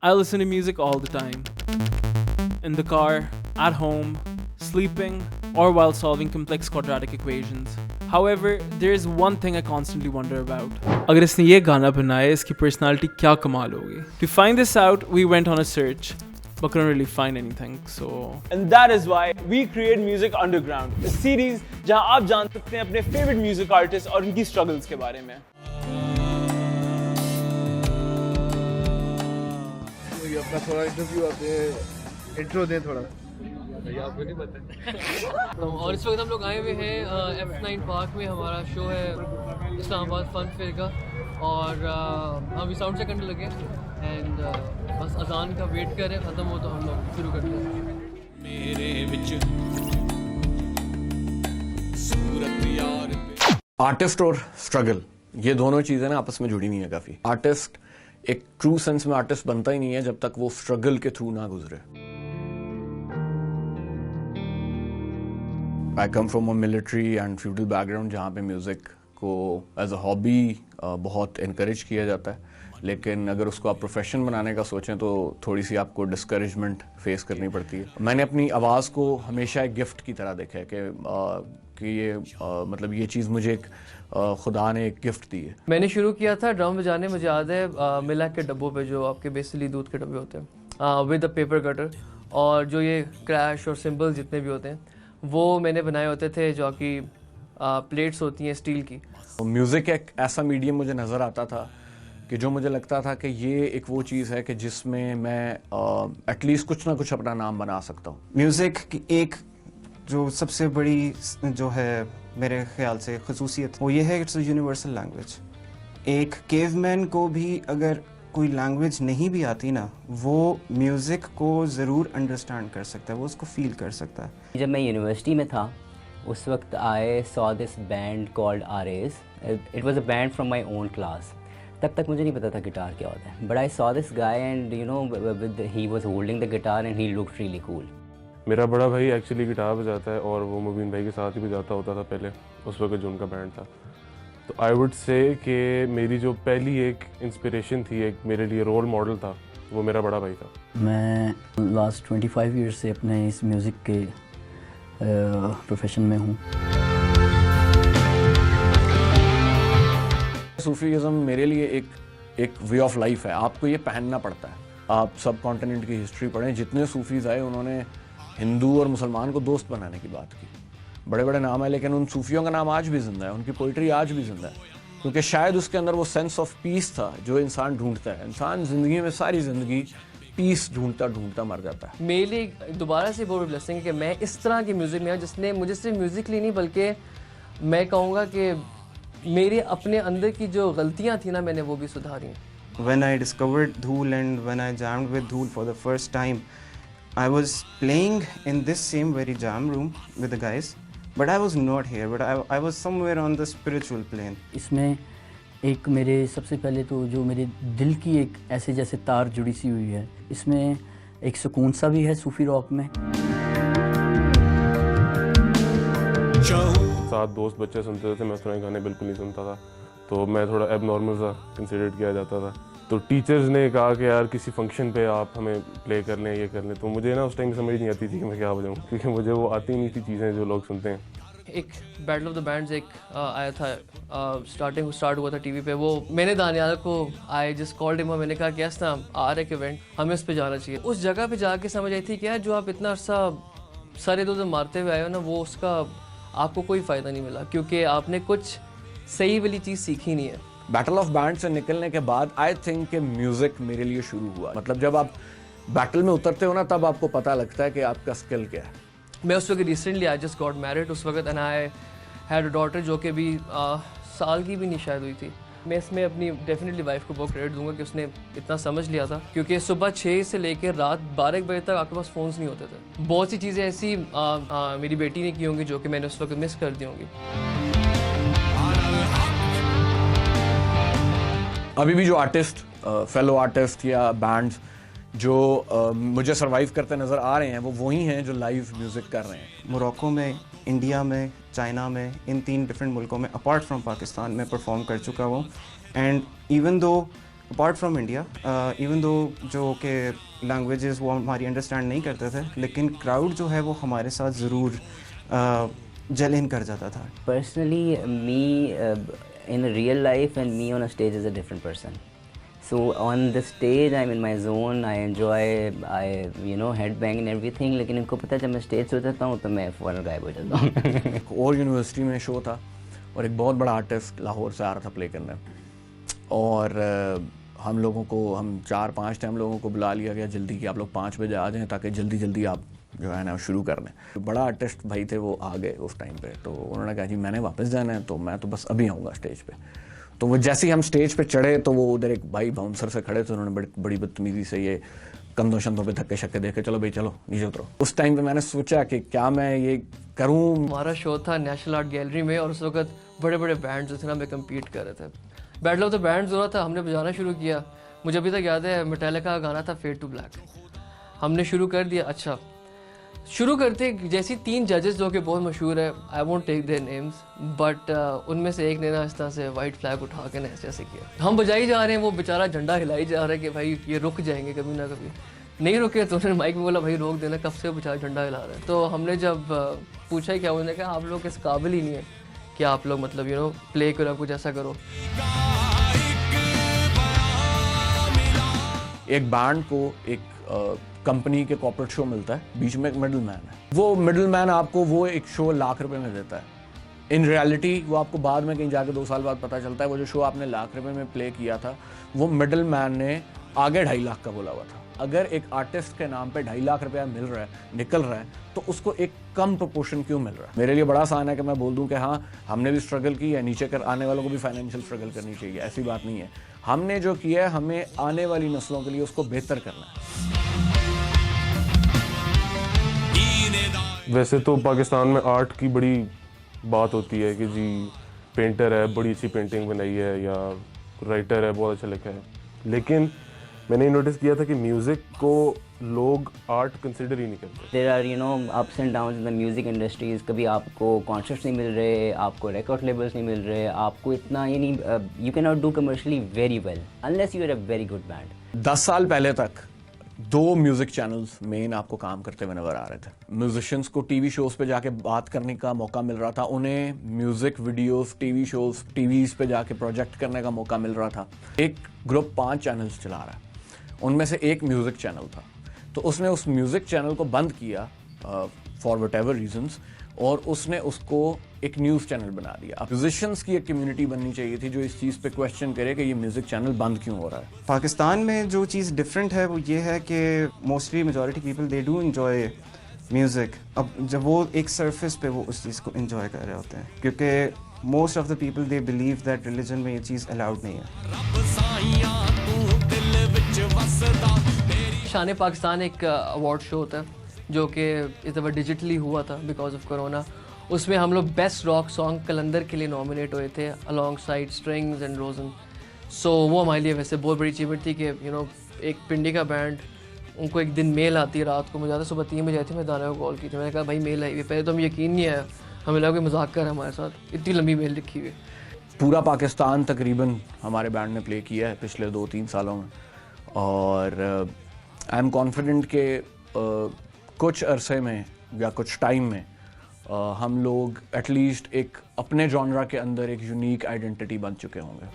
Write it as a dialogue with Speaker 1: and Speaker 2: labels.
Speaker 1: I listen to music all the time. In the car, at home, sleeping, or while solving complex quadratic equations. However, there is one thing I constantly wonder about. अगर इसने ये गाना बनाया इसकी personality क्या कमाल होगी? To find this out, we went on a search, but couldn't really find anything. And that is why we create Music Underground, a series जहां आप जान सकते हैं अपने favorite music artists और उनकी struggles के बारे में.
Speaker 2: अपना थोड़ा इंटरव्यू अपने इंट्रो दें थोड़ा
Speaker 3: आपको नहीं पता और इस वक्त हम लोग आए हुए हैं F9 पार्क में. हमारा शो है इस्लामाबाद फन फेयर का और हम भी साउंड चेक करने लगे एंड बस अजान का वेट कर रहे हैं. ख़त्म हो तो हम लोग शुरू करते हैं.
Speaker 4: आर्टिस्ट और स्ट्रगल, ये दोनों चीज़ें ना आपस में जुड़ी हुई हैं काफ़ी. आर्टिस्ट एक ट्रू सेंस में आर्टिस्ट बनता ही नहीं है जब तक वो स्ट्रगल के थ्रू ना गुजरे. I come from a military and feudal background जहाँ पे म्यूज़िक को एज अ हॉबी बहुत इनकरेज किया जाता है, लेकिन अगर उसको आप प्रोफेशन बनाने का सोचें तो थोड़ी सी आपको डिस्करेजमेंट फेस करनी पड़ती है. मैंने अपनी आवाज़ को हमेशा एक गिफ्ट की तरह देखा है कि ये मतलब ये चीज़ मुझे एक खुदा ने एक गिफ्ट दी है.
Speaker 3: मैंने शुरू किया था ड्रम बजाने, मुझे याद है मिलाक के डब्बों पे जो आपके बेसिकली दूध के डब्बे होते हैं विद द पेपर कटर, और जो ये क्रैश और सिंबल जितने भी होते हैं वो मैंने बनाए होते थे, जो कि प्लेट्स होती हैं स्टील की.
Speaker 4: म्यूज़िक एक ऐसा मीडियम मुझे नज़र आता था कि जो मुझे लगता था कि ये एक वो चीज़ है कि जिसमें मैं एटलीस्ट कुछ ना कुछ अपना नाम बना सकता हूँ.
Speaker 5: म्यूज़िक की एक जो सबसे बड़ी जो है मेरे ख्याल से खसूसियत वो ये है, इट्स अ यूनिवर्सल लैंग्वेज. एक केवमैन को भी अगर कोई लैंग्वेज नहीं भी आती ना, वो म्यूज़िक को ज़रूर अंडरस्टैंड कर सकता है, वो उसको फील कर सकता है.
Speaker 6: जब मैं यूनिवर्सिटी में था उस वक्त I saw this band called RS. It was a banned from my own class. तब तक मुझे नहीं पता था गिटार क्या होता है, but I saw this guy and you know with he was holding the guitar and he looked really cool.
Speaker 7: मेरा बड़ा भाई एक्चुअली गिटार बजाता है और वो मुबीन भाई के साथ ही बजाता होता था पहले, उस वक्त जो उनका बैंड था. तो आई वुड से कि मेरी जो पहली एक इंस्पिरेशन थी, एक मेरे लिए रोल मॉडल था, वो मेरा बड़ा भाई था.
Speaker 8: मैं लास्ट 25 ईयर्स से अपने इस म्यूज़िक के प्रोफेशन में हूँ.
Speaker 4: सूफीज़म मेरे लिए एक वे ऑफ लाइफ है. आपको ये पहनना पड़ता है. आप सब कॉन्टिनेंट की हिस्ट्री पढ़ें, जितने सूफीज़ आए उन्होंने हिंदू और मुसलमान को दोस्त बनाने की बात की. बड़े बड़े नाम है, लेकिन उन सूफियों का नाम आज भी ज़िंदा है, उनकी पोइट्री आज भी ज़िंदा है, क्योंकि शायद उसके अंदर वो सेंस ऑफ पीस था जो इंसान ढूंढता है. इंसान ज़िंदगी में सारी ज़िंदगी पीस ढूंढता ढूंढता मर जाता है.
Speaker 3: मेरे लिए दोबारा से बहुत ब्लेसिंग है कि मैं इस तरह की म्यूज़िक में, जिसने मुझे सिर्फ म्यूज़िकली नहीं बल्कि मैं कहूँगा कि मेरे अपने अंदर की जो गलतियाँ थी ना, मैंने वो भी सुधारी.
Speaker 5: When I discovered Dhool and when I jammed with Dhool for the first time, I was playing in this same very jam room with the guys, but I was not here, but I was somewhere on the spiritual plane.
Speaker 8: इसमें एक मेरे सबसे पहले तो जो मेरे दिल की एक ऐसे जैसे तार जुड़ी सी हुई है, इसमें एक सुकून सा भी है सूफ़ी रॉक में.
Speaker 7: साथ दोस्त बच्चे सुनते थे, मैं उस तरह गाने बिल्कुल नहीं सुनता था, तो मैं थोड़ा एबनॉर्मल सा कंसिडर किया जाता था. तो टीचर्स ने कहा कि यार किसी फंक्शन पे आप हमें प्ले कर लें, ये कर लें. तो मुझे ना उस टाइम समझ नहीं आती थी कि मैं क्या बजाऊँ, क्योंकि मुझे वो आती नहीं थी चीज़ें जो लोग सुनते हैं.
Speaker 3: एक बैटल ऑफ द बैंड्स एक आया था, स्टार्ट हुआ था टीवी पे. वो मैंने दानियाल को आई जस्ट कॉल्ड हिम, मैंने कहा कि यस ना आ रहा है इवेंट, हमें उस पर जाना चाहिए. उस जगह पे जाके समझ आई थी कि यार जो आप इतना अर्सा सारे दो मारते हुए आए हो ना, वो उसका आपको कोई फ़ायदा नहीं मिला, क्योंकि आपने कुछ सही वाली चीज़ सीखी नहीं है.
Speaker 4: बैटल ऑफ बैंड से निकलने के बाद आई थिंक कि म्यूज़िक मेरे लिए शुरू हुआ. मतलब जब आप बैटल में उतरते हो ना, तब आपको पता लगता है कि आपका स्किल क्या है.
Speaker 3: मैं उस वक्त recently I just got married उस वक्त, and I had a daughter जो कि भी साल की भी नहीं शायद हुई थी. मैं इसमें अपनी डेफिनेटली वाइफ को बहुत क्रेडिट दूंगा कि उसने इतना समझ लिया था, क्योंकि सुबह 6 से लेकर रात 12 बजे तक आपके पास फ़ोन्स नहीं होते थे. बहुत सी चीज़ें ऐसी मेरी बेटी ने की होंगी जो कि मैंने उस वक्त मिस कर दी होंगी.
Speaker 4: अभी भी जो आर्टिस्ट, फेलो आर्टिस्ट या बैंड्स जो मुझे सरवाइव करते नज़र आ रहे हैं, वो वही हैं जो लाइव म्यूज़िक कर रहे हैं.
Speaker 5: मोरक्को में, इंडिया में, चाइना में, इन 3 डिफरेंट मुल्कों में अपार्ट फ्रॉम पाकिस्तान में परफॉर्म कर चुका हूँ. And even though apart from India, even though जो कि लैंग्वेजेस वो हमारी अंडरस्टैंड नहीं करते थे, लेकिन क्राउड जो है वो हमारे साथ ज़रूर जेल इन कर जाता था.
Speaker 6: Personally, me in real life and me on a stage is a different person. So on the stage I'm in my zone, I enjoy, headbang and everything. लेकिन इनको पता है जब मैं स्टेज से उतरता हूँ तो मैं फौरन गायब हो जाता हूँ.
Speaker 4: और यूनिवर्सिटी में शो था और एक बहुत बड़ा आर्टिस्ट लाहौर से आ रहा था प्ले करने, और हम 4-5 टाइम लोगों को बुला लिया गया जल्दी कि आप लोग 5 बजे आ जाएं ताकि जल्दी जल्दी आप जो है ना शुरू कर लें. बड़ा आर्टिस्ट भाई थे, वो आ गए उस टाइम पे, तो उन्होंने कहा जी मैंने वापस जाना है, तो मैं तो बस अभी आऊँगा स्टेज पे. तो वो जैसे ही हम स्टेज पे चढ़े तो वो उधर एक भाई बाउंसर से खड़े थे, उन्होंने बड़ी बदतमीजी से ये कंधों शंधों पे धक्के शक्के देखे, चलो भाई चलो नीचे उतरो. उस टाइम पे मैंने सोचा कि क्या मैं ये करूँ.
Speaker 3: हमारा शो था नेशनल आर्ट गैलरी में और उस वक्त बड़े बड़े बैंड जो थे ना में कम्पीट कर रहे थे. बैटल ऑफ द बैंड्स हो रहा था, हमने बजाना शुरू किया. मुझे अभी तक याद है मेटालिका का गाना था फेड टू ब्लैक. हमने शुरू कर दिया. अच्छा, शुरू करते जैसी 3 जजेस जो कि बहुत मशहूर है, I won't take their names, but उनमें से एक ने ना इस तरह से वाइट फ्लैग उठा के ना ऐसे किया. हम बजाई जा रहे हैं, वो बेचारा झंडा हिलाई जा रहा है कि भाई ये रुक जाएंगे कभी ना कभी. नहीं रुके तो उन्होंने माइक में बोला भाई रोक देना, कब से बेचारा झंडा हिला रहा है. तो हमने जब पूछा ही क्या, उन्होंने कहा आप लोग इस काबिल ही नहीं है कि आप लोग मतलब प्ले करो, कुछ ऐसा करो.
Speaker 4: एक बैंड को एक कंपनी के कॉर्पोरेट शो मिलता है, बीच में एक मिडिल मैन है. वो मिडिल मैन आपको वो एक शो लाख रुपए में देता है. इन रियलिटी वो आपको बाद में कहीं जाके 2 साल बाद पता चलता है वो जो शो आपने लाख रुपए में प्ले किया था वो मिडिल मैन ने आगे 2.5 लाख का बोला हुआ था. अगर एक आर्टिस्ट के नाम पे 2.5 लाख रुपया मिल रहा है, निकल रहा है, तो उसको एक कम प्रोपोर्शन क्यों मिल रहा है. मेरे लिए बड़ा आसान है कि मैं बोल दूं कि हाँ हमने भी स्ट्रगल की है, नीचे कर आने वालों को भी फाइनेंशियल स्ट्रगल करनी चाहिए, ऐसी बात नहीं है. हमने जो किया है हमें आने वाली नस्लों के लिए उसको बेहतर करना है.
Speaker 7: वैसे तो पाकिस्तान में आर्ट की बड़ी बात होती है कि जी पेंटर है, बड़ी अच्छी पेंटिंग बनाई है, या राइटर है, बहुत अच्छा लिखा है. लेकिन मैंने ये नोटिस किया था कि म्यूज़िक को लोग आर्ट कंसिडर ही नहीं करते.
Speaker 6: There are ups and downs in the music industries. कभी आपको कॉन्सर्ट्स नहीं मिल रहे, आपको रिकॉर्ड लेबल्स नहीं मिल रहे, आपको इतना you cannot do commercially very well unless you are a very good band.
Speaker 4: 10 साल पहले तक 2 म्यूजिक चैनल्स मेन आपको काम करते हुए नजर आ रहे थे. म्यूजिशियंस को टीवी शोज पे जाके बात करने का मौका मिल रहा था, उन्हें music videos TV shows TVs पे जाके प्रोजेक्ट करने का मौका मिल रहा था. एक ग्रुप 5 चैनल्स चला रहा है, उनमें से एक म्यूजिक चैनल था, तो उसने उस म्यूजिक चैनल को बंद किया फॉर वट एवर रीजंस, और उसने उसको एक न्यूज़ चैनल बना दिया. म्यूजिशियंस की एक कम्युनिटी बननी चाहिए थी जो इस चीज़ पे क्वेश्चन करे कि ये म्यूज़िक चैनल बंद क्यों हो रहा है.
Speaker 5: पाकिस्तान में जो चीज़ डिफरेंट है वो ये है कि mostly majority people they do enjoy music. अब जब वो एक सरफेस पे वो उस चीज़ को एंजॉय कर रहे होते हैं, क्योंकि most of the people they believe that religion में ये चीज़ अलाउड नहीं है.
Speaker 3: शान पाकिस्तान एक अवार्ड शो होता है जो कि इस दफ़ा डिजिटली हुआ था बिकॉज ऑफ कोरोना. उसमें हम लोग बेस्ट रॉक सॉन्ग कलंदर के लिए नॉमिनेट हुए थे अलॉन्ग साइड स्ट्रिंग्स एंड रोजन. सो वो हमारे लिए वैसे बहुत बड़ी अचीवमेंट थी कि एक पिंडी का बैंड, उनको एक दिन मेल आती है रात को, मुझे याद है सुबह 3 बजे आई थी, मैं दाना को कॉल की थी, मैंने कहा भाई मेल आई हुई. पहले तो हम यकीन नहीं आया, हमें लगा कि मजाक कर हमारे साथ, इतनी लंबी मेल लिखी हुई.
Speaker 4: पूरा पाकिस्तान तकरीबन हमारे बैंड ने प्ले किया है पिछले 2-3 सालों में, और आई एम कॉन्फिडेंट कि कुछ अरसे में या कुछ टाइम में हम लोग एटलीस्ट एक अपने जॉनरा के अंदर एक यूनिक आइडेंटिटी बन चुके होंगे.